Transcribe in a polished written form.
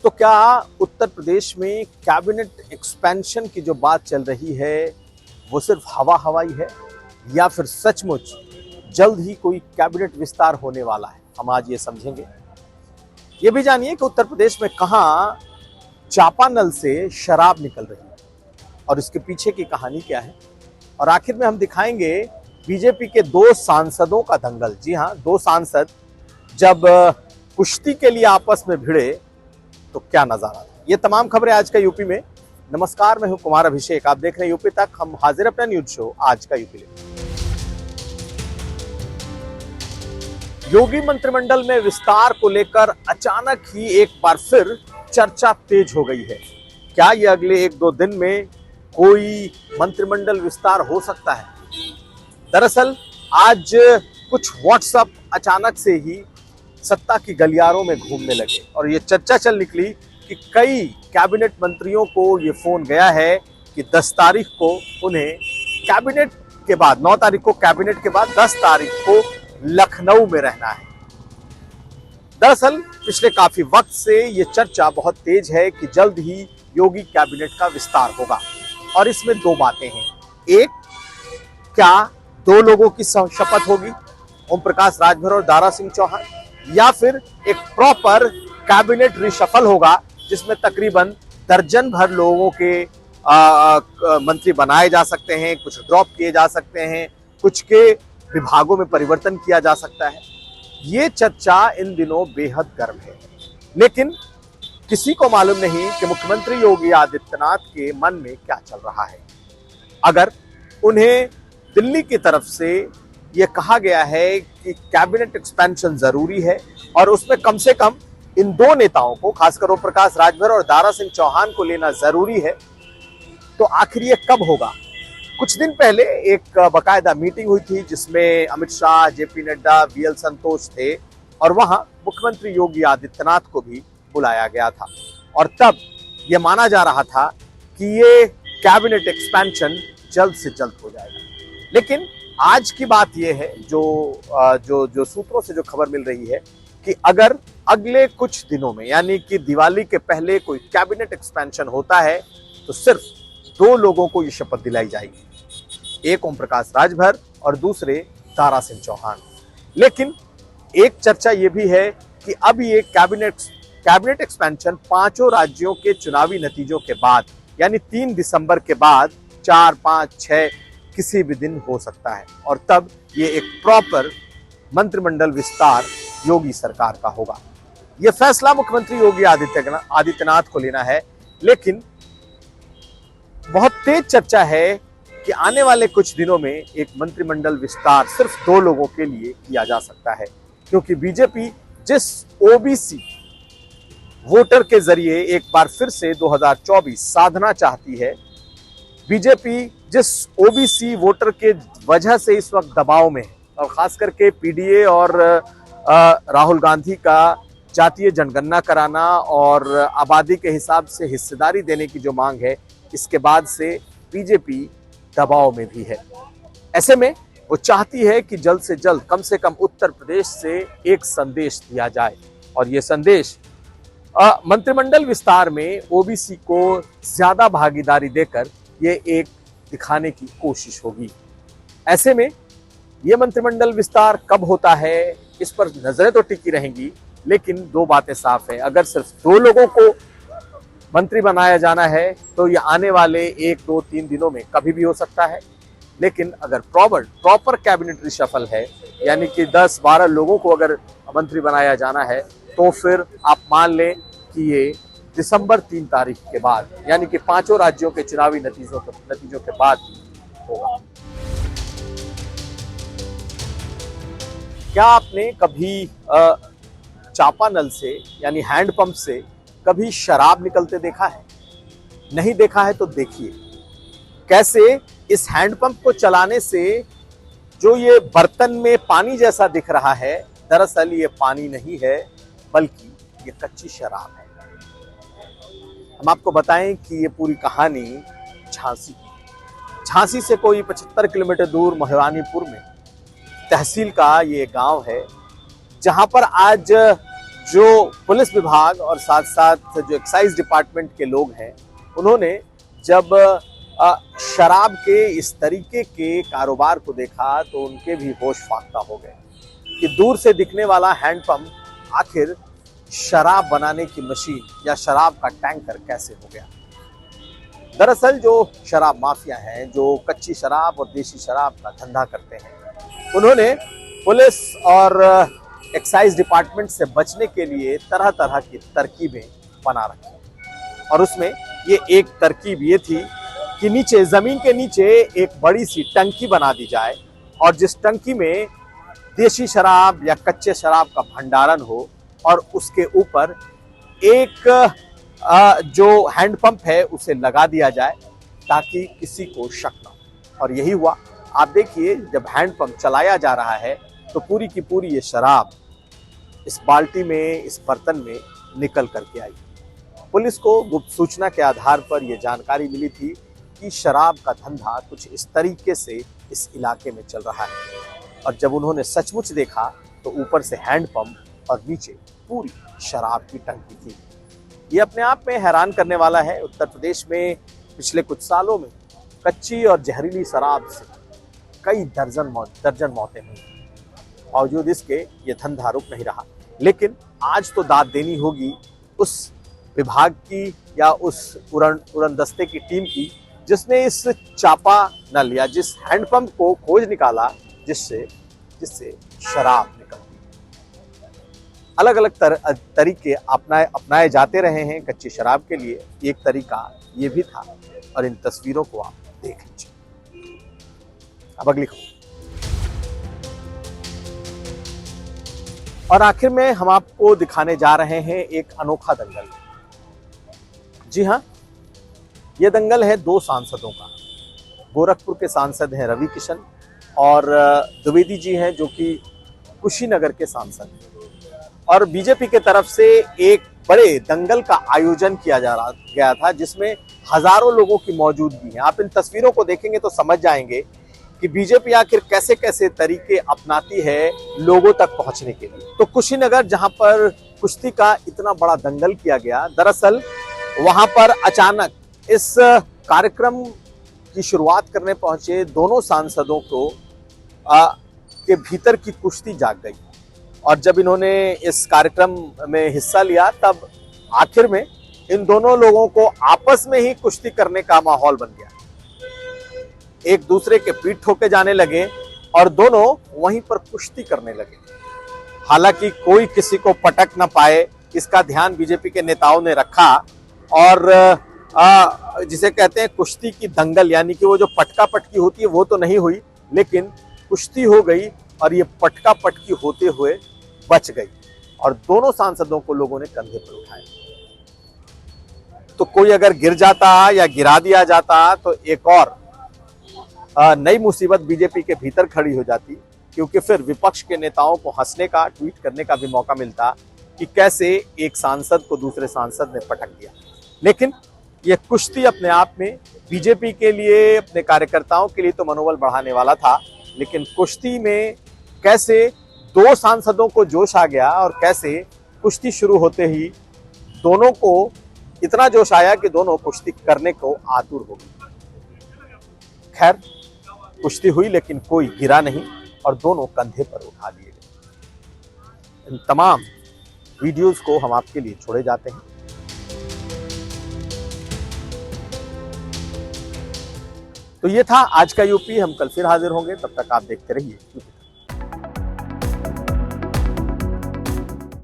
तो क्या उत्तर प्रदेश में कैबिनेट एक्सपेंशन की जो बात चल रही है वो सिर्फ हवा हवाई है या फिर सचमुच जल्द ही कोई कैबिनेट विस्तार होने वाला है? हम आज ये समझेंगे। ये भी जानिए कि उत्तर प्रदेश में कहां चापानल से शराब निकल रही है और इसके पीछे की कहानी क्या है। और आखिर में हम दिखाएंगे बीजेपी के दो सांसदों का दंगल। जी हां, दो सांसद जब कुश्ती के लिए आपस में भिड़े तो क्या नजारा था। ये तमाम खबरें आज का यूपी में। नमस्कार, मैं हूं कुमार अभिषेक, आप देख रहे हैं यूपी तक। हम हाजिर अपना न्यूज शो आज का यूपी लेकर। योगी मंत्रिमंडल में विस्तार को लेकर अचानक ही एक बार फिर चर्चा तेज हो गई है। क्या ये अगले एक दो दिन में कोई मंत्रिमंडल विस्तार हो सकता है? दरअसल आज कुछ व्हाट्सएप अचानक से ही सत्ता की गलियारों में घूमने लगे और ये चर्चा चल निकली कि कई कैबिनेट मंत्रियों को ये फोन गया है कि 10 तारीख को उन्हें कैबिनेट के बाद, 9 तारीख को कैबिनेट के बाद 10 तारीख को लखनऊ में रहना है। दरअसल पिछले काफी वक्त से ये चर्चा बहुत तेज है कि जल्द ही योगी कैबिनेट का विस्तार होगा और इसमें दो बातें हैं। एक, क्या 2 लोगों की शपथ होगी, ओम प्रकाश राजभर और दारा सिंह चौहान, या फिर एक प्रॉपर कैबिनेट रिशफल होगा जिसमें तकरीबन दर्जन भर लोगों के मंत्री बनाए जा सकते हैं, कुछ ड्रॉप किए जा सकते हैं, कुछ के विभागों में परिवर्तन किया जा सकता है। ये चर्चा इन दिनों बेहद गर्म है, लेकिन किसी को मालूम नहीं कि मुख्यमंत्री योगी आदित्यनाथ के मन में क्या चल रहा है। अगर उन्हें दिल्ली की तरफ से ये कहा गया है कि कैबिनेट एक्सपेंशन जरूरी है और उसमें कम से कम इन दो नेताओं को, खासकर ओम प्रकाश राजभर और दारा सिंह चौहान को लेना जरूरी है, तो आखिर ये कब होगा? कुछ दिन पहले एक बाकायदा मीटिंग हुई थी जिसमें अमित शाह, जेपी नड्डा, वीएल संतोष थे और वहां मुख्यमंत्री योगी आदित्यनाथ को भी बुलाया गया था और तब यह माना जा रहा था कि ये कैबिनेट एक्सपेंशन जल्द से जल्द हो जाएगा। लेकिन आज की बात यह है, जो सूत्रों से जो खबर मिल रही है, कि अगर अगले कुछ दिनों में यानी कि दिवाली के पहले कोई कैबिनेट एक्सपेंशन होता है तो सिर्फ 2 लोगों को ये शपथ दिलाई जाएगी, एक ओम प्रकाश राजभर और दूसरे दारा सिंह चौहान। लेकिन एक चर्चा ये भी है कि अब ये कैबिनेट एक्सपेंशन 5 राज्यों के चुनावी नतीजों के बाद यानी 3 दिसंबर के बाद 4, 5, 6 किसी भी दिन हो सकता है और तब ये एक प्रॉपर मंत्रिमंडल विस्तार योगी सरकार का होगा। यह फैसला मुख्यमंत्री योगी आदित्यनाथ को लेना है, लेकिन बहुत तेज चर्चा है कि आने वाले कुछ दिनों में एक मंत्रिमंडल विस्तार सिर्फ 2 लोगों के लिए किया जा सकता है, क्योंकि बीजेपी जिस ओबीसी वोटर के जरिए एक बार फिर से 2024 साधना चाहती है, बीजेपी जिस ओबीसी वोटर के वजह से इस वक्त दबाव में है और खास करके पीडीए और राहुल गांधी का जातीय जनगणना कराना और आबादी के हिसाब से हिस्सेदारी देने की जो मांग है, इसके बाद से बीजेपी दबाव में भी है। ऐसे में वो चाहती है कि जल्द से जल्द कम से कम उत्तर प्रदेश से एक संदेश दिया जाए और ये संदेश मंत्रिमंडल विस्तार में ओबीसी को ज्यादा भागीदारी देकर ये एक दिखाने की कोशिश होगी। ऐसे में ये मंत्रिमंडल विस्तार कब होता है इस पर नजरें तो टिकी रहेंगी, लेकिन 2 बातें साफ है। अगर सिर्फ 2 लोगों को मंत्री बनाया जाना है तो ये आने वाले 1, 2, 3 दिनों में कभी भी हो सकता है, लेकिन अगर प्रॉपर कैबिनेट रिशफल है यानी कि 10-12 लोगों को अगर मंत्री बनाया जाना है तो फिर आप मान लें कि ये दिसंबर 3 तारीख के बाद यानी कि 5 राज्यों के चुनावी नतीजों के बाद होगा। क्या आपने कभी चापानल से यानी हैंडपंप से कभी शराब निकलते देखा है? नहीं देखा है तो देखिए कैसे इस हैंडपंप को चलाने से जो ये बर्तन में पानी जैसा दिख रहा है, दरअसल ये पानी नहीं है बल्कि ये कच्ची शराब है। हम आपको बताएं कि ये पूरी कहानी झांसी से कोई 75 किलोमीटर दूर महिवानीपुर में तहसील का ये गांव है, जहां पर आज जो पुलिस विभाग और साथ साथ जो एक्साइज डिपार्टमेंट के लोग हैं, उन्होंने जब शराब के इस तरीके के कारोबार को देखा तो उनके भी होश फाख्ता हो गए कि दूर से दिखने वाला हैंडपंप आखिर शराब बनाने की मशीन या शराब का टैंकर कैसे हो गया। दरअसल जो शराब माफिया हैं, जो कच्ची शराब और देशी शराब का धंधा करते हैं, उन्होंने पुलिस और एक्साइज डिपार्टमेंट से बचने के लिए तरह तरह की तरकीबें बना रखी। और उसमें ये एक तरकीब ये थी कि नीचे, जमीन के नीचे एक बड़ी सी टंकी बना दी जाए और जिस टंकी में देशी शराब या कच्चे शराब का भंडारण हो और उसके ऊपर एक जो हैंडपंप है उसे लगा दिया जाए ताकि किसी को शक ना हो। और यही हुआ। आप देखिए, जब हैंडपंप चलाया जा रहा है तो पूरी की पूरी ये शराब इस बाल्टी में, इस बर्तन में निकल करके आई। पुलिस को गुप्त सूचना के आधार पर यह जानकारी मिली थी कि शराब का धंधा कुछ इस तरीके से इस इलाके में चल रहा है। और जब उन्होंने सचमुच देखा तो ऊपर से हैंडपंप और नीचे पूरी शराब की टंकी थी। ये अपने आप में हैरान करने वाला है। उत्तर प्रदेश में पिछले कुछ सालों में कच्ची और जहरीली शराब से कई दर्जन मौतें हुई। बावजूद इसके ये धंधा रुक नहीं रहा। लेकिन आज तो दाद देनी होगी उस विभाग की या उस उड़न दस्ते की टीम की जिसने इस चापा नल या जिस हैंडपंप को खोज निकाला जिससे शराब निकलती। अलग अलग तरीके अपनाए जाते रहे हैं कच्ची शराब के लिए। एक तरीका ये भी था और इन तस्वीरों को आप देख लीजिए। अब अगली खबर। और आखिर में हम आपको दिखाने जा रहे हैं एक अनोखा दंगल। जी हाँ, यह दंगल है दो सांसदों का। गोरखपुर के सांसद हैं रवि किशन और द्विवेदी जी हैं जो कि कुशीनगर के सांसद हैं। और बीजेपी के तरफ से एक बड़े दंगल का आयोजन किया गया था जिसमें हजारों लोगों की मौजूदगी है। आप इन तस्वीरों को देखेंगे तो समझ जाएंगे कि बीजेपी आखिर कैसे कैसे तरीके अपनाती है लोगों तक पहुंचने के लिए। तो कुशीनगर, जहां पर कुश्ती का इतना बड़ा दंगल किया गया, दरअसल वहां पर अचानक इस कार्यक्रम की शुरुआत करने पहुंचे दोनों सांसदों को के भीतर की कुश्ती जाग गई। और जब इन्होंने इस कार्यक्रम में हिस्सा लिया तब आखिर में इन दोनों लोगों को आपस में ही कुश्ती करने का माहौल बन गया। एक दूसरे के पीठ ठोके जाने लगे और दोनों वहीं पर कुश्ती करने लगे। हालांकि कोई किसी को पटक ना पाए, इसका ध्यान बीजेपी के नेताओं ने रखा और जिसे कहते हैं कुश्ती की दंगल, यानी कि वो जो पटका पटकी होती है वो तो नहीं हुई, लेकिन कुश्ती हो गई और ये पटका पटकी होते हुए बच गई और दोनों सांसदों को लोगों ने कंधे पर उठाया। तो कोई अगर गिर जाता या गिरा दिया जाता तो एक और नई मुसीबत बीजेपी के भीतर खड़ी हो जाती, क्योंकि फिर विपक्ष के नेताओं को हंसने का, ट्वीट करने का भी मौका मिलता कि कैसे एक सांसद को दूसरे सांसद ने पटक दिया। लेकिन यह कुश्ती अपने आप में बीजेपी के लिए, अपने कार्यकर्ताओं के लिए तो मनोबल बढ़ाने वाला था, लेकिन कुश्ती में कैसे दो सांसदों को जोश आ गया और कैसे कुश्ती शुरू होते ही दोनों को इतना जोश आया कि दोनों कुश्ती करने को आतुर हो गए। खैर, कुश्ती हुई लेकिन कोई गिरा नहीं और दोनों कंधे पर उठा लिए गए। इन तमाम वीडियोस को हम आपके लिए छोड़े जाते हैं। तो ये था आज का यूपी। हम कल फिर हाजिर होंगे, तब तक आप देखते रहिए।